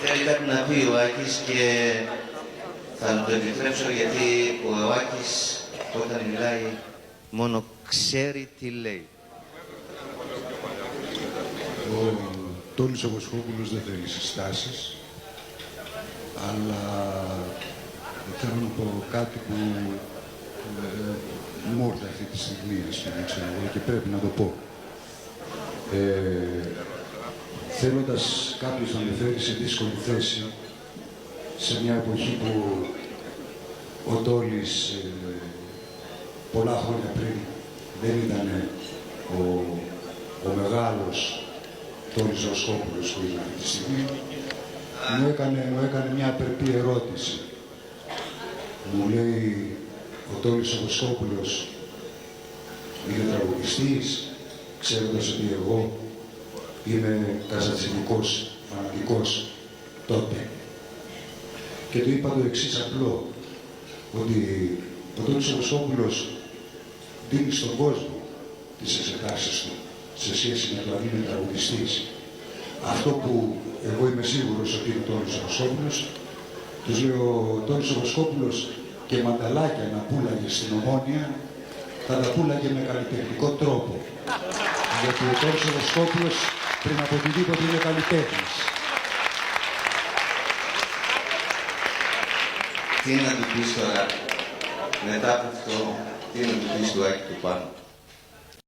Θέλει κάτι να πει ο Άκης και θα του το επιτρέψω γιατί ο Άκης όταν μιλάει μόνο ξέρει τι λέει. Ο Τόλης ο Βοσκόπουλος δεν θέλει συστάσεις, αλλά θέλω να πω κάτι που μου ήρθε αυτή τη στιγμή, ξέρω, και πρέπει να το πω. Θέλοντας κάποιος να με φέρει σε δύσκολη θέση, σε μια εποχή που ο Τόλης πολλά χρόνια πριν δεν ήταν ο μεγάλος Τόλης Βοσκόπουλος που είναι αυτή τη στιγμή, μου έκανε μια απερπή ερώτηση. Μου λέει, ο Τόλης Βοσκόπουλος είναι τραγουδιστής, ξέροντας ότι εγώ είμαι καζατσινικός φανατικός τότε. Και του είπα το εξής απλό, ότι ο Τόλης Βοσκόπουλος δίνει στον κόσμο τις εξετάσεις του σε σχέση με το αν είναι τραγουδιστής. Αυτό που εγώ είμαι σίγουρος ότι είναι ο Τόλης Βοσκόπουλος, τους λέω ο Τόλης Βοσκόπουλος και μανταλάκια να πούλαγε στην Ομόνια, θα τα πούλαγε με καλλιτεχνικό τρόπο. Γιατί ο Τόλης Βοσκόπουλος πριν από οτιδήποτε είναι καλλιτέχνης. Τι να του πεις τώρα, μετά από αυτό, τι να του πεις του Άκη του Πάνου.